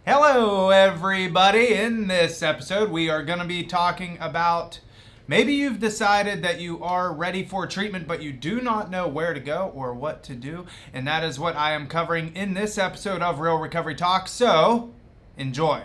Hello, everybody. In this episode, we are going to be talking about maybe you've decided that you are ready for treatment, but you do not know where to go or what to do. And that is what I am covering in this episode of Real Recovery Talk. So, enjoy.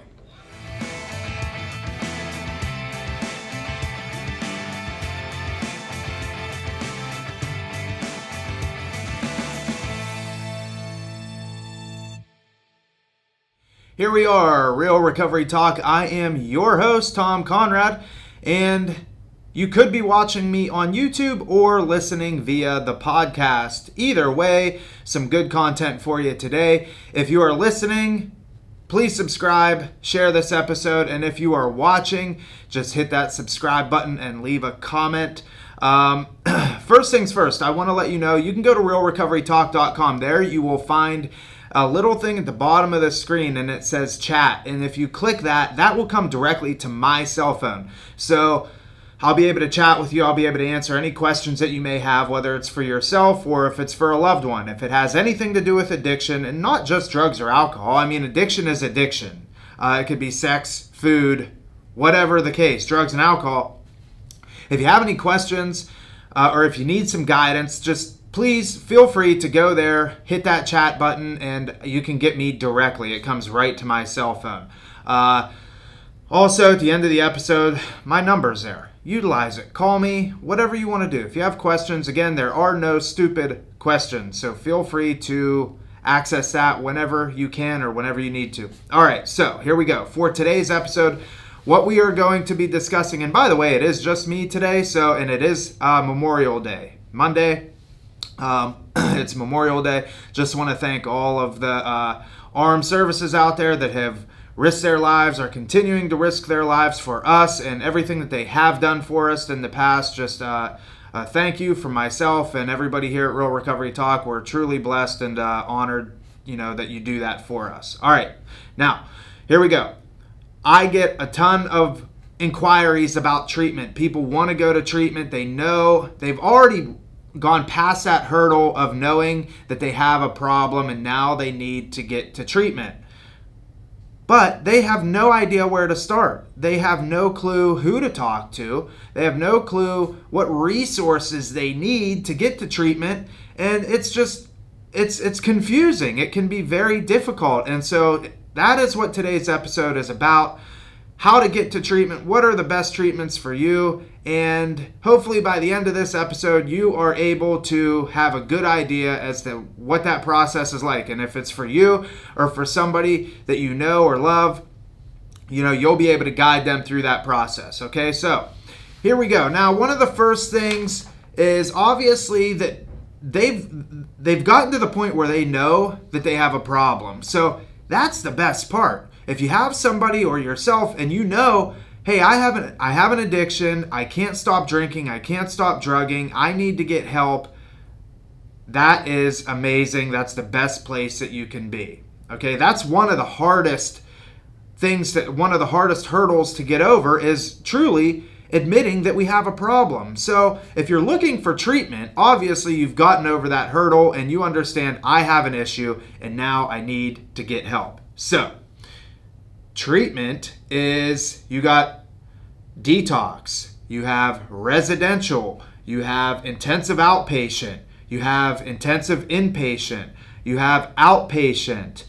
Here we are, Real Recovery Talk. I am your host, Tom Conrad, and you could be watching me on YouTube or listening via the podcast. Either way, some good content for you today. If you are listening, please subscribe, share this episode, and if you are watching, just hit that subscribe button and leave a comment. First things first, I want to let you know you can go to realrecoverytalk.com. There you will find a little thing at the bottom of the screen and it says chat. And if you click that, that will come directly to my cell phone. So I'll be able to chat with you. I'll be able to answer any questions that you may have, whether it's for yourself or if it's for a loved one. If it has anything to do with addiction, and not just drugs or alcohol. I mean, addiction is addiction. It could be sex, food, whatever the case, drugs and alcohol. If you have any questions or if you need some guidance, just please feel free to go there, hit that chat button, and you can get me directly. It comes right to my cell phone. Also, at the end of the episode, my number's there. Utilize it. Call me, whatever you want to do. If you have questions, again, there are no stupid questions, so feel free to access that whenever you can or whenever you need to. All right, so here we go. For today's episode, what we are going to be discussing, and by the way, it is just me today, and it is Memorial Day, Monday. It's Memorial Day. Just want to thank all of the armed services out there that have risked their lives, are continuing to risk their lives for us, and everything that they have done for us in the past. Just thank you from myself and everybody here at Real Recovery Talk. We're truly blessed and honored, that you do that for us. All right, now here we go. I get a ton of inquiries about treatment. People want to go to treatment. They know they've already gone past that hurdle of knowing that they have a problem and now they need to get to treatment. But they have no idea where to start. They have no clue who to talk to. They have no clue what resources they need to get to treatment. And it's confusing. It can be very difficult. And so that is what today's episode is about. How to get to treatment, what are the best treatments for you, and hopefully by the end of this episode, you are able to have a good idea as to what that process is like. And if it's for you or for somebody that you know or love, you'll be able to guide them through that process. Okay, so here we go. Now, one of the first things is obviously that they've gotten to the point where they know that they have a problem. So that's the best part. If you have somebody or yourself and hey, I have an addiction, I can't stop drinking, I can't stop drugging, I need to get help, that is amazing. That's the best place that you can be. Okay, that's one of the hardest hurdles to get over is truly admitting that we have a problem. So if you're looking for treatment, obviously you've gotten over that hurdle and you understand I have an issue and now I need to get help. So treatment is, you got detox, you have residential, you have intensive outpatient, you have intensive inpatient, you have outpatient,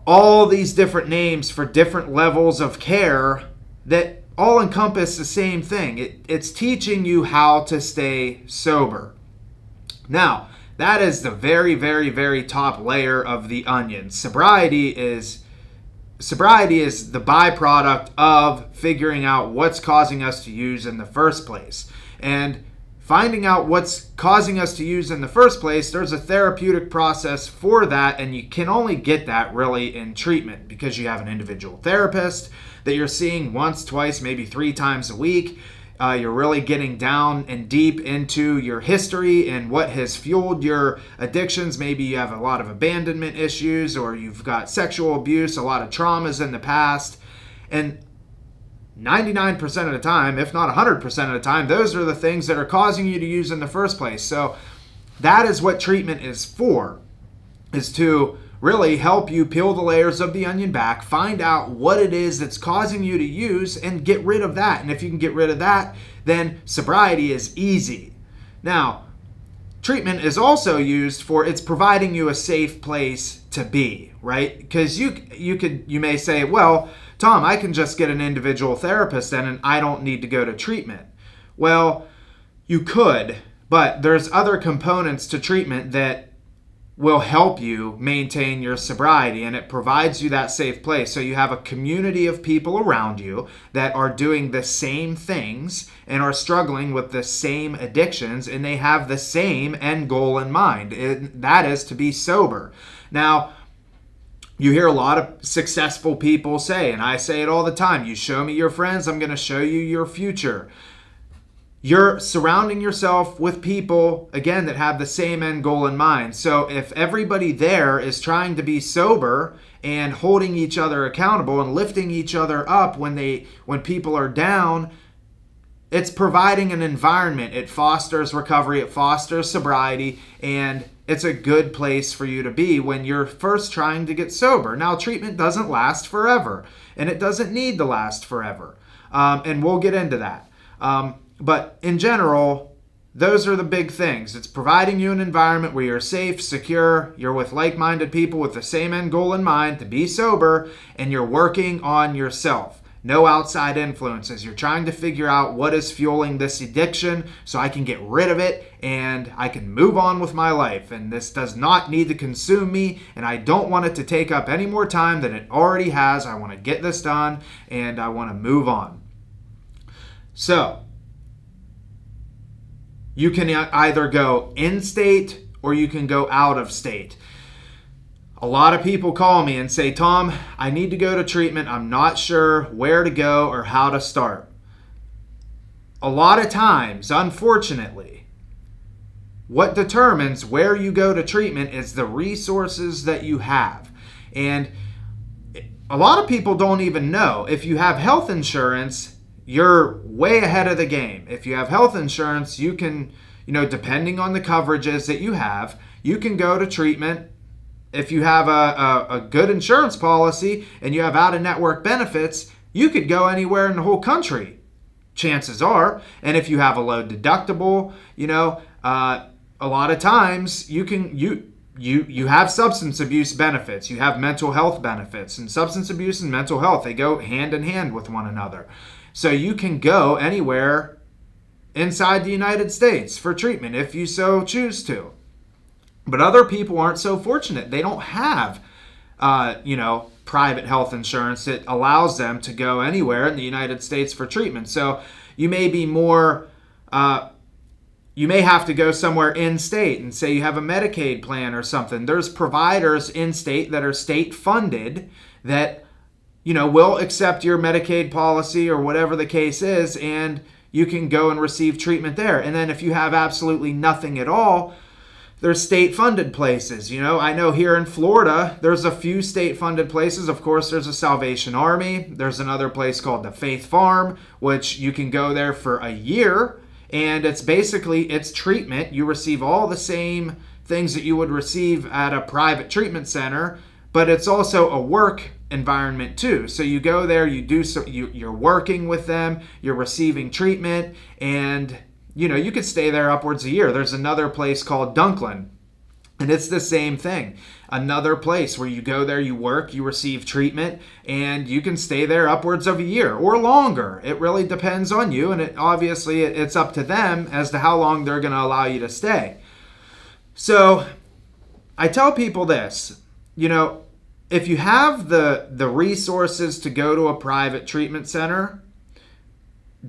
all these different names for different levels of care that all encompass the same thing. It's teaching you how to stay sober. Now, that is the very, very, very top layer of the onion. Sobriety is the byproduct of figuring out what's causing us to use in the first place. And finding out what's causing us to use in the first place, there's a therapeutic process for that, and you can only get that really in treatment because you have an individual therapist that you're seeing once, twice, maybe 3 times a week. You're really getting down and deep into your history and what has fueled your addictions. Maybe you have a lot of abandonment issues or you've got sexual abuse, a lot of traumas in the past. And 99% of the time, if not 100% of the time, those are the things that are causing you to use in the first place. So that is what treatment is for, is to really help you peel the layers of the onion back, find out what it is that's causing you to use, and get rid of that. And if you can get rid of that, then sobriety is easy. Now, treatment is also used for, it's providing you a safe place to be, right? Because you may say, well, Tom, I can just get an individual therapist then and I don't need to go to treatment. Well, you could, but there's other components to treatment that will help you maintain your sobriety, and it provides you that safe place. So you have a community of people around you that are doing the same things and are struggling with the same addictions, and they have the same end goal in mind, and that is to be sober. Now, you hear a lot of successful people say, and I say it all the time, you show me your friends, I'm going to show you your future. You're surrounding yourself with people, again, that have the same end goal in mind. So if everybody there is trying to be sober and holding each other accountable and lifting each other up when people are down, it's providing an environment. It fosters recovery, it fosters sobriety, and it's a good place for you to be when you're first trying to get sober. Now, treatment doesn't last forever, and it doesn't need to last forever. And we'll get into that. But in general, those are the big things. It's providing you an environment where you're safe, secure, you're with like-minded people with the same end goal in mind, to be sober, and you're working on yourself. No outside influences. You're trying to figure out what is fueling this addiction so I can get rid of it and I can move on with my life. And this does not need to consume me, and I don't want it to take up any more time than it already has. I want to get this done and I want to move on. So, you can either go in state or you can go out of state. A lot of people call me and say, Tom, I need to go to treatment. I'm not sure where to go or how to start. A lot of times, unfortunately, what determines where you go to treatment is the resources that you have. And a lot of people don't even know. If you have health insurance, you're way ahead of the game. If you have health insurance, you can, depending on the coverages that you have, you can go to treatment. If you have a good insurance policy and you have out-of-network benefits, you could go anywhere in the whole country, chances are. And if you have a low deductible, a lot of times you have substance abuse benefits, you have mental health benefits, and substance abuse and mental health, they go hand in hand with one another. So you can go anywhere inside the United States for treatment if you so choose to. But other people aren't so fortunate. They don't have, private health insurance that allows them to go anywhere in the United States for treatment. So you may be more, you may have to go somewhere in state and say you have a Medicaid plan or something. There's providers in state that are state funded that will accept your Medicaid policy or whatever the case is, and you can go and receive treatment there. And then if you have absolutely nothing at all, there's state-funded places. I know here in Florida, there's a few state-funded places. Of course, there's a Salvation Army. There's another place called the Faith Farm, which you can go there for a year, and it's treatment. You receive all the same things that you would receive at a private treatment center, but it's also a work environment too. So you go there, you're working with them, you're receiving treatment, and you could stay there upwards of a year. There's another place called Dunklin, and it's the same thing. Another place where you go there, you work, you receive treatment, and you can stay there upwards of a year or longer. It really depends on you, and it's up to them as to how long they're going to allow you to stay. So I tell people this, if you have the resources to go to a private treatment center,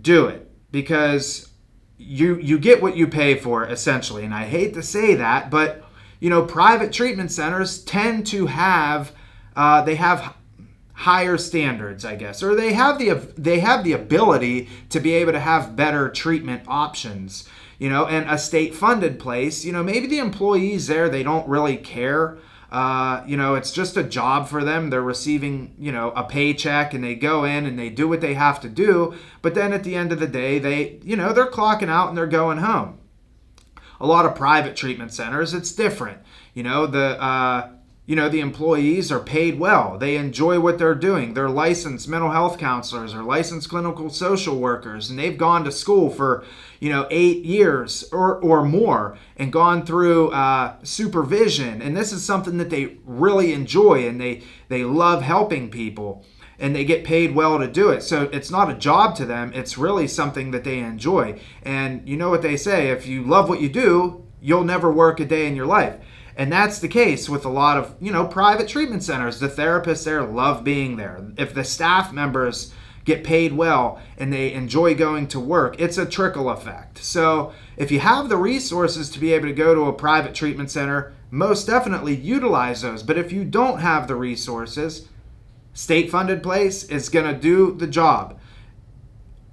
do it, because you get what you pay for, essentially. And I hate to say that, but private treatment centers tend to have they have higher standards, I guess, or they have the ability to be able to have better treatment options. And a state funded place, maybe the employees there, they don't really care. It's just a job for them. They're receiving, a paycheck, and they go in and they do what they have to do. But then at the end of the day, they're clocking out and they're going home. A lot of private treatment centers, it's different. the employees are paid well. They enjoy what they're doing. They're licensed mental health counselors or licensed clinical social workers, and they've gone to school for, 8 years or more and gone through supervision. And this is something that they really enjoy, and they love helping people, and they get paid well to do it. So it's not a job to them. It's really something that they enjoy. And you know what they say, if you love what you do, you'll never work a day in your life. And that's the case with a lot of, private treatment centers. The therapists there love being there. If the staff members get paid well and they enjoy going to work, it's a trickle effect. So if you have the resources to be able to go to a private treatment center, most definitely utilize those. But if you don't have the resources, state-funded place is going to do the job.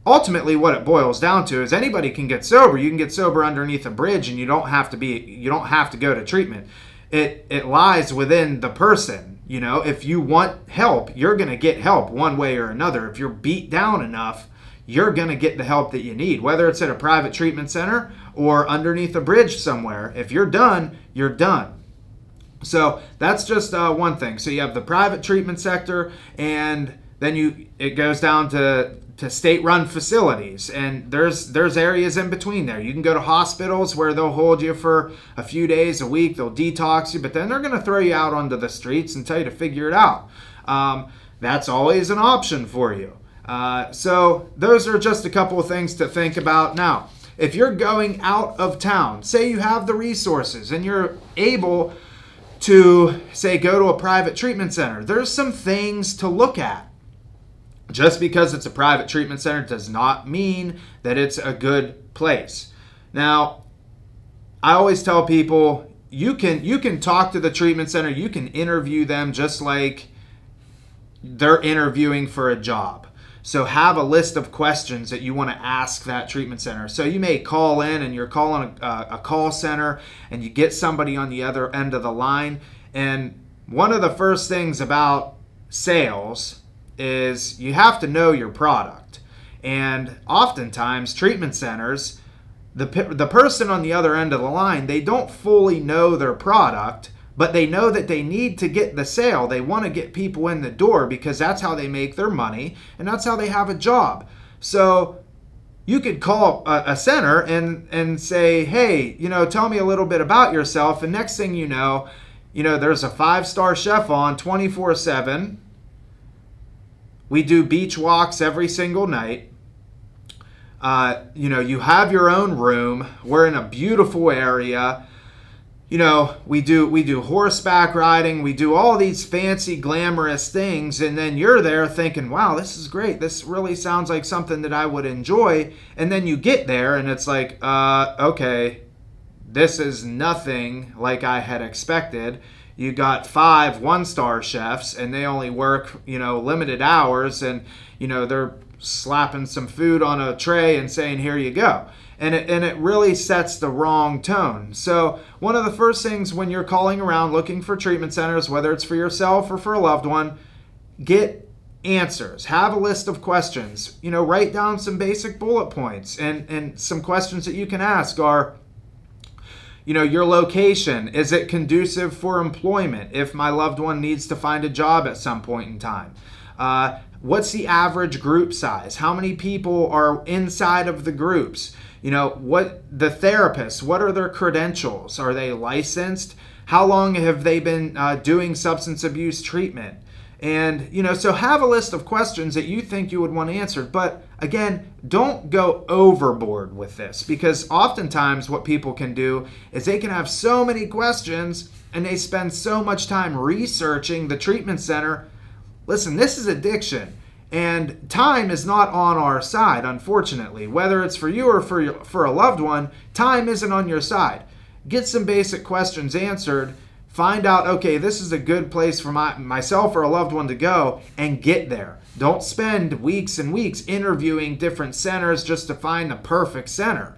Ultimately, what it boils down to is anybody can get sober. You can get sober underneath a bridge, and you don't have to go to treatment. It lies within the person. If you want help, you're going to get help one way or another. If you're beat down enough, you're going to get the help that you need, whether it's at a private treatment center or underneath a bridge somewhere. If you're done, you're done. So that's just one thing. So you have the private treatment sector, and then it goes down to state-run facilities, and there's areas in between there. You can go to hospitals where they'll hold you for a few days, a week, they'll detox you, but then they're going to throw you out onto the streets and tell you to figure it out. That's always an option for you. So those are just a couple of things to think about. Now, if you're going out of town, say you have the resources and you're able to, say, go to a private treatment center, there's some things to look at. Just because it's a private treatment center does not mean that it's a good place. Now, I always tell people, you can talk to the treatment center, you can interview them just like they're interviewing for a job. So have a list of questions that you want to ask that treatment center. So you may call in and you're calling a call center and you get somebody on the other end of the line. And one of the first things about sales is you have to know your product. And oftentimes treatment centers, the person on the other end of the line, they don't fully know their product, but they know that they need to get the sale. They want to get people in the door because that's how they make their money and that's how they have a job. So you could call a center and say, hey, tell me a little bit about yourself. And next thing you know, there's a 5-star chef on 24/7. We do beach walks every single night. You have your own room. We're in a beautiful area. We do horseback riding. We do all these fancy, glamorous things. And then you're there thinking, wow, this is great. This really sounds like something that I would enjoy. And then you get there and it's like, okay, this is nothing like I had expected. You got 5 1-star chefs and they only work, limited hours, and, they're slapping some food on a tray and saying, here you go. And it really sets the wrong tone. So one of the first things when you're calling around looking for treatment centers, whether it's for yourself or for a loved one, get answers. Have a list of questions. Write down some basic bullet points, and some questions that you can ask are, your location, is it conducive for employment if my loved one needs to find a job at some point in time? What's the average group size? How many people are inside of the groups? What the therapists, what are their credentials? Are they licensed? How long have they been doing substance abuse treatment? And, so have a list of questions that you think you would want answered. But again, don't go overboard with this, because oftentimes what people can do is they can have so many questions and they spend so much time researching the treatment center. Listen, this is addiction, and time is not on our side, unfortunately. Whether it's for you or for a loved one, time isn't on your side. Get some basic questions answered. Find out, okay, this is a good place for myself or a loved one to go, and get there. Don't spend weeks and weeks interviewing different centers just to find the perfect center.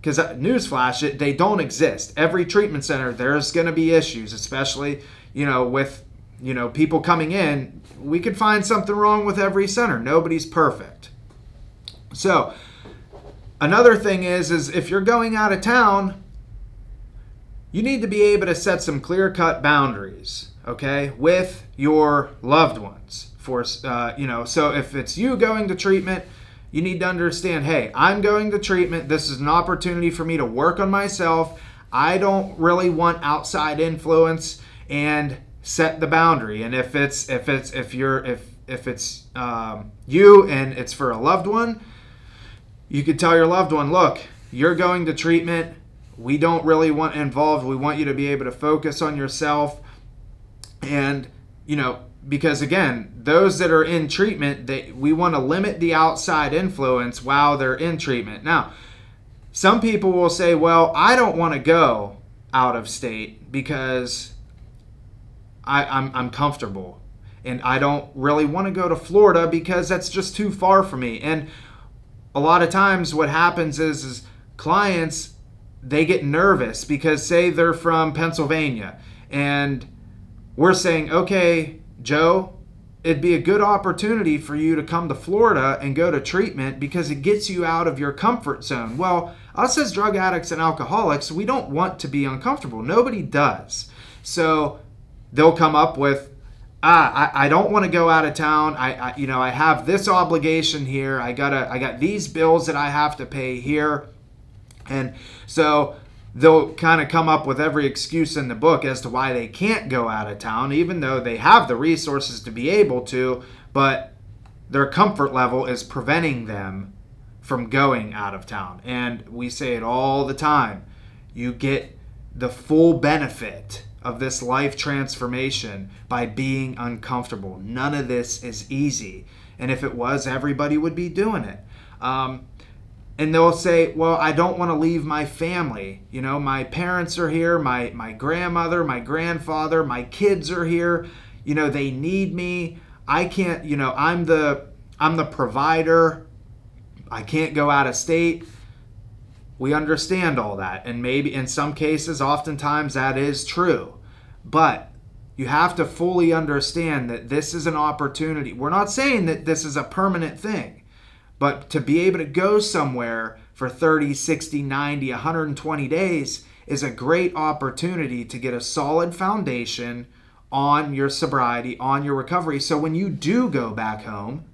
Because newsflash, they don't exist. Every treatment center, there's going to be issues, especially, with, people coming in. We could find something wrong with every center. Nobody's perfect. So another thing is if you're going out of town, you need to be able to set some clear-cut boundaries, okay, with your loved ones. So if it's you going to treatment, you need to understand, hey, I'm going to treatment. This is an opportunity for me to work on myself. I don't really want outside influence, and set the boundary. And if it's you and it's for a loved one, you could tell your loved one, look, you're going to treatment. We don't really want involved. We want you to be able to focus on yourself. And, because again, those that are in treatment, we want to limit the outside influence while they're in treatment. Now, some people will say, well, I don't want to go out of state because I'm comfortable. And I don't really want to go to Florida because that's just too far for me. And a lot of times what happens is clients, they get nervous because say they're from Pennsylvania and we're saying, okay, Joe, it'd be a good opportunity for you to come to Florida and go to treatment because it gets you out of your comfort zone. Well, us as drug addicts and alcoholics, we don't want to be uncomfortable. Nobody does. So they'll come up with, I don't want to go out of town. I have this obligation here. I got these bills that I have to pay here. And so they'll kind of come up with every excuse in the book as to why they can't go out of town, even though they have the resources to be able to, but their comfort level is preventing them from going out of town. And we say it all the time. You get the full benefit of this life transformation by being uncomfortable. None of this is easy. And if it was, everybody would be doing it. And they'll say, well, I don't want to leave my family. My parents are here, my grandmother, my grandfather, my kids are here. They need me. I can't, I'm the provider. I can't go out of state. We understand all that. And maybe in some cases, oftentimes that is true. But you have to fully understand that this is an opportunity. We're not saying that this is a permanent thing. But to be able to go somewhere for 30, 60, 90, 120 days is a great opportunity to get a solid foundation on your sobriety, on your recovery. So when you do go back home,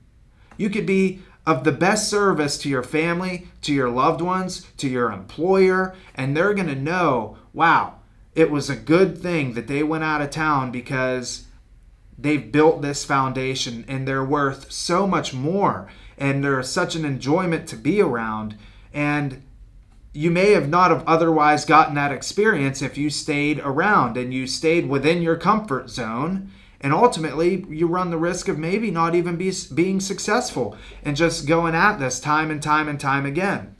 you could be of the best service to your family, to your loved ones, to your employer, and they're going to know, wow, it was a good thing that they went out of town because they've built this foundation and they're worth so much more. And they're such an enjoyment to be around. And you may have not have otherwise gotten that experience if you stayed around and you stayed within your comfort zone. And ultimately, you run the risk of maybe not even being successful and just going at this time and time and time again.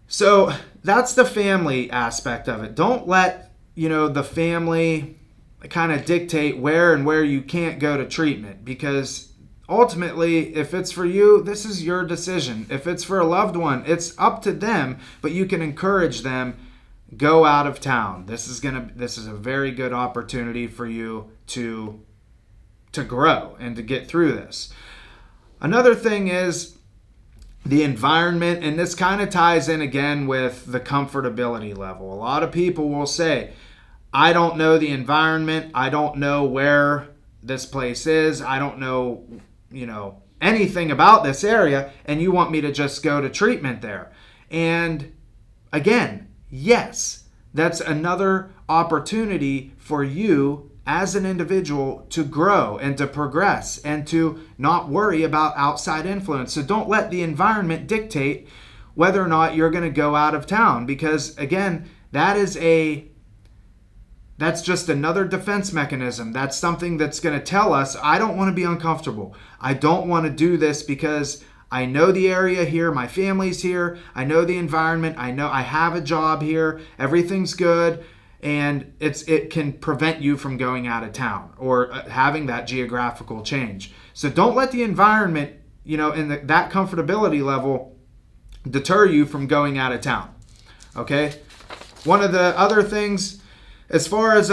So that's the family aspect of it. Don't let, the family kind of dictate where you can't go to treatment, because ultimately, if it's for you, this is your decision. If it's for a loved one, it's up to them, but you can encourage them, go out of town. This is a very good opportunity for you to grow and to get through this. Another thing is the environment, and this kind of ties in again with the comfortability level. A lot of people will say, I don't know the environment. I don't know where this place is. I don't know anything about this area, and you want me to just go to treatment there. And again, yes, that's another opportunity for you as an individual to grow and to progress and to not worry about outside influence. So don't let the environment dictate whether or not you're going to go out of town, because again, that's just another defense mechanism. That's something that's going to tell us, I don't want to be uncomfortable. I don't want to do this because I know the area here. My family's here. I know the environment. I know I have a job here. Everything's good. And it can prevent you from going out of town or having that geographical change. So don't let the environment, in that comfortability level deter you from going out of town. Okay? One of the other things, as far as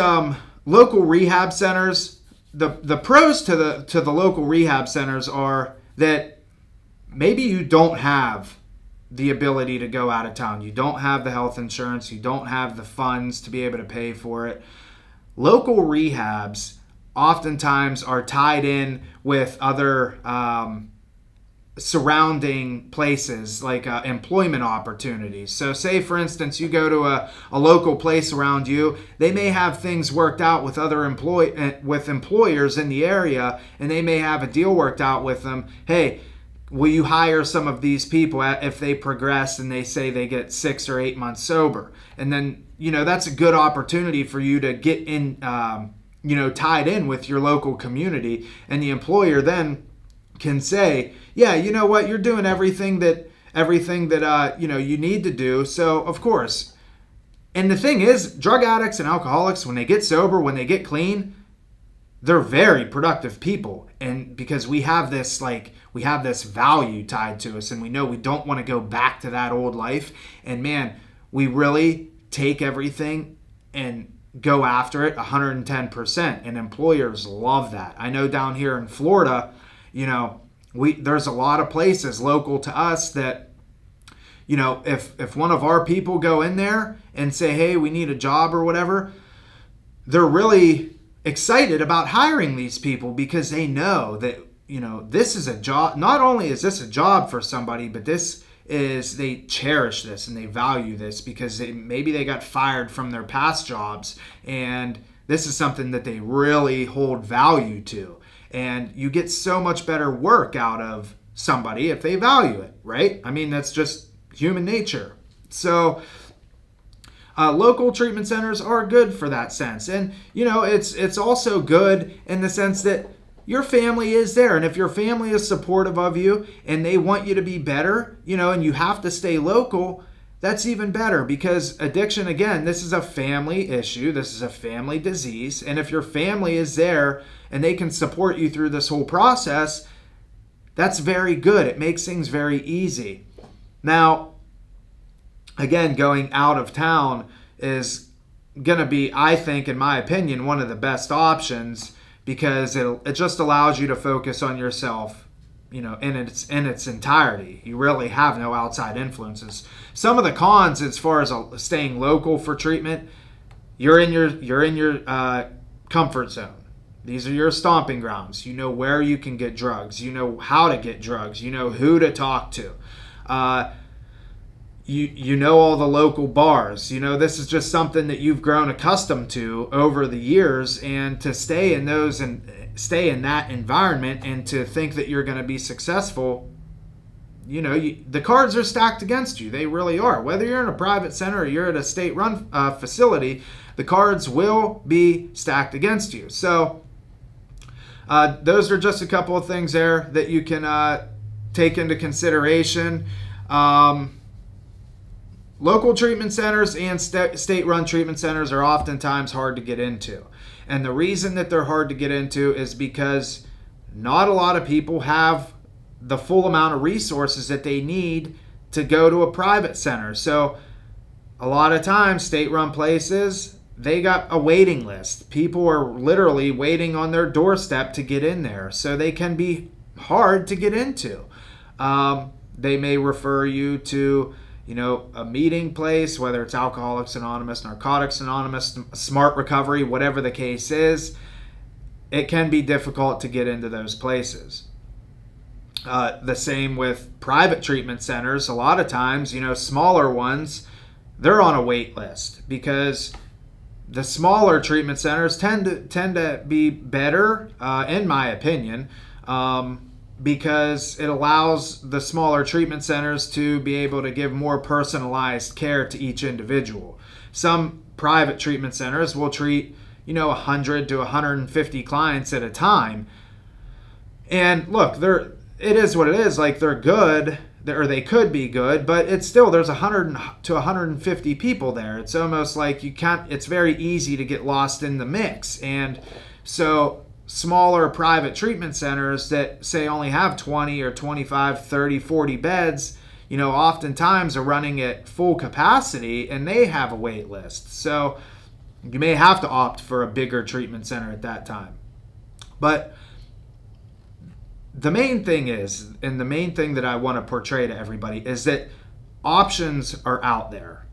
local rehab centers, the pros to the local rehab centers are that maybe you don't have the ability to go out of town. You don't have the health insurance. You don't have the funds to be able to pay for it. Local rehabs oftentimes are tied in with other surrounding places like employment opportunities. So say, for instance, you go to a local place around you, they may have things worked out with other employers in the area, and they may have a deal worked out with them. Hey, will you hire some of these people if they progress and they say they get 6 or 8 months sober? And then, that's a good opportunity for you to get in, tied in with your local community. And the employer then can say, yeah, you know what, you're doing everything that you need to do. So of course, and the thing is, drug addicts and alcoholics, when they get sober, when they get clean, they're very productive people. And because we have this value tied to us, and we know we don't want to go back to that old life. And man, we really take everything and go after it 110%. And employers love that. I know down here in Florida, there's a lot of places local to us that, if one of our people go in there and say, hey, we need a job or whatever, they're really excited about hiring these people because they know that, this is a job. Not only is this a job for somebody, but they cherish this and they value this because maybe they got fired from their past jobs, and this is something that they really hold value to. And you get so much better work out of somebody if they value it, right? I mean, that's just human nature. So local treatment centers are good for that sense. And, it's also good in the sense that your family is there. And if your family is supportive of you and they want you to be better, and you have to stay local, that's even better, because addiction, again, this is a family issue. This is a family disease. And if your family is there and they can support you through this whole process, that's very good. It makes things very easy. Now, again, going out of town is going to be, I think, in my opinion, one of the best options, because it just allows you to focus on yourself, in its entirety. You really have no outside influences. Some of the cons, as far as staying local for treatment, you're in your comfort zone. These are your stomping grounds. You know where you can get drugs. You know how to get drugs. You know who to talk to. You know all the local bars. This is just something that you've grown accustomed to over the years, and to stay in those and stay in that environment and to think that you're going to be successful, the cards are stacked against you. They really are. Whether you're in a private center or you're at a state-run facility, the cards will be stacked against you. So those are just a couple of things there that you can take into consideration. Local treatment centers and state-run treatment centers are oftentimes hard to get into. And the reason that they're hard to get into is because not a lot of people have the full amount of resources that they need to go to a private center. So a lot of times, state-run places, they got a waiting list. People are literally waiting on their doorstep to get in there. So they can be hard to get into. They may refer you to a meeting place, whether it's Alcoholics Anonymous, Narcotics Anonymous, Smart Recovery, whatever the case is. It can be difficult to get into those places. The same with private treatment centers. A lot of times, smaller ones, they're on a wait list, because the smaller treatment centers tend to be better, in my opinion, because it allows the smaller treatment centers to be able to give more personalized care to each individual. Some private treatment centers will treat, 100 to 150 clients at a time. And look, it is what it is. Like, they're good, or they could be good, but it's still, there's 100 to 150 people there. It's almost like it's very easy to get lost in the mix. And so smaller private treatment centers that say only have 20 or 25, 30, 40 beds, oftentimes are running at full capacity, and they have a wait list. So you may have to opt for a bigger treatment center at that time. But the main thing is, and the main thing that I want to portray to everybody, is that options are out there.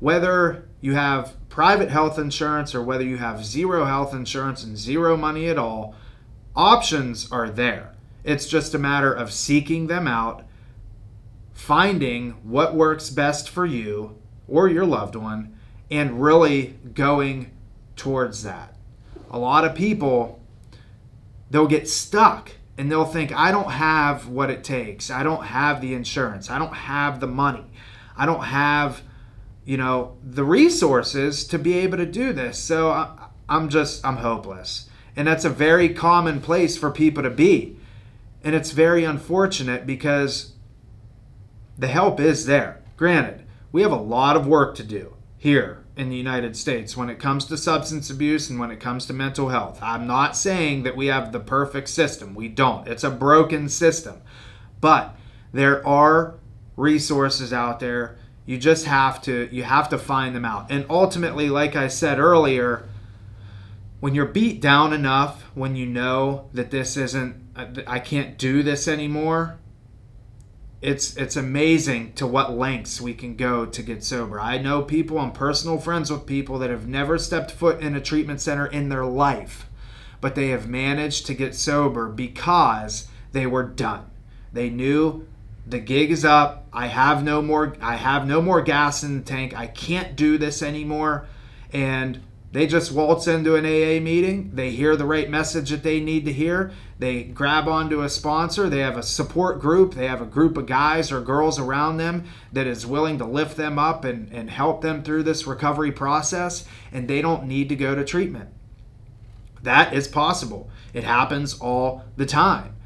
Whether you have private health insurance or whether you have zero health insurance and zero money at all, options are there. It's just a matter of seeking them out, finding what works best for you or your loved one, and really going towards that. A lot of people, they'll get stuck and they'll think, I don't have what it takes. I don't have the insurance. I don't have the money. I don't have, the resources to be able to do this. So I'm hopeless. And that's a very common place for people to be. And it's very unfortunate because the help is there. Granted, we have a lot of work to do here in the United States when it comes to substance abuse and when it comes to mental health. I'm not saying that we have the perfect system. We don't. It's a broken system. But there are resources out there. You just have to find them out. And ultimately, like I said earlier, when you're beat down enough, when you know that I can't do this anymore, it's amazing to what lengths we can go to get sober. I know people, I'm personal friends with people that have never stepped foot in a treatment center in their life, but they have managed to get sober because they were done. They knew the gig is up. I have no more gas in the tank. I can't do this anymore. And they just waltz into an AA meeting. They hear the right message that they need to hear. They grab onto a sponsor. They have a support group. They have a group of guys or girls around them that is willing to lift them up and help them through this recovery process. And they don't need to go to treatment. That is possible. It happens all the time.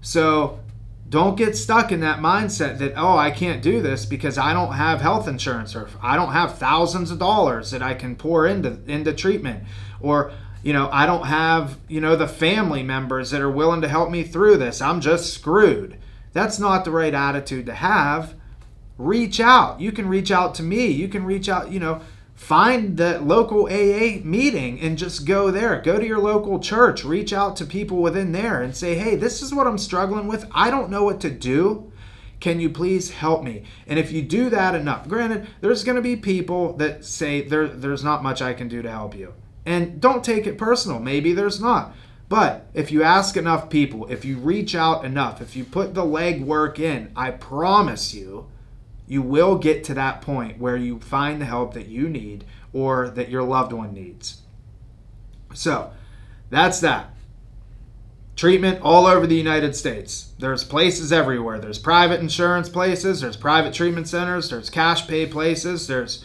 So don't get stuck in that mindset that, I can't do this because I don't have health insurance, or I don't have thousands of dollars that I can pour into treatment, or, I don't have, the family members that are willing to help me through this. I'm just screwed. That's not the right attitude to have. Reach out. You can reach out to me. You can reach out, find the local AA meeting and just go there. Go to your local church. Reach out to people within there and say, hey, this is what I'm struggling with. I don't know what to do. Can you please help me? And if you do that enough, granted, there's going to be people that say there's not much I can do to help you. And don't take it personal. Maybe there's not. But if you ask enough people, if you reach out enough, if you put the legwork in, I promise you will get to that point where you find the help that you need or that your loved one needs. So that's that. Treatment all over the United States. There's places everywhere. There's private insurance places. There's private treatment centers. There's cash pay places. There's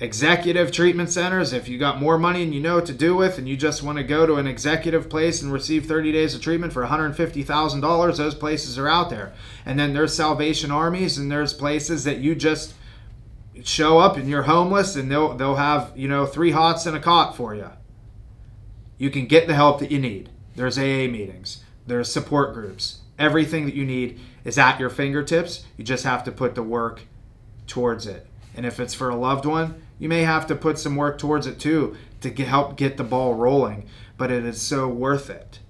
executive treatment centers. If you got more money and you know what to do with and you just want to go to an executive place and receive 30 days of treatment for $150,000, those places are out there. And then there's Salvation Armies, and there's places that you just show up and you're homeless and they'll have 3 hots and a cot for you. You can get the help that you need. There's AA meetings. There's support groups. Everything that you need is at your fingertips. You just have to put the work towards it. And if it's for a loved one, you may have to put some work towards it too to help get the ball rolling. But it is so worth it.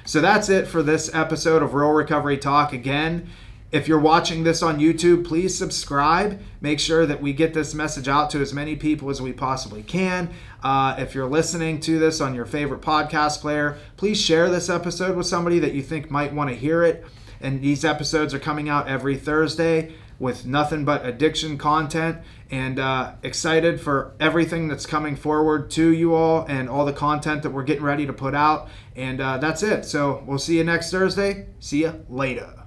So that's it for this episode of Real Recovery Talk. Again, if you're watching this on YouTube, please subscribe. Make sure that we get this message out to as many people as we possibly can. If you're listening to this on your favorite podcast player, please share this episode with somebody that you think might want to hear it. And these episodes are coming out every Thursday with nothing but addiction content, and excited for everything that's coming forward to you all and all the content that we're getting ready to put out. And that's it. So we'll see you next Thursday. See you later.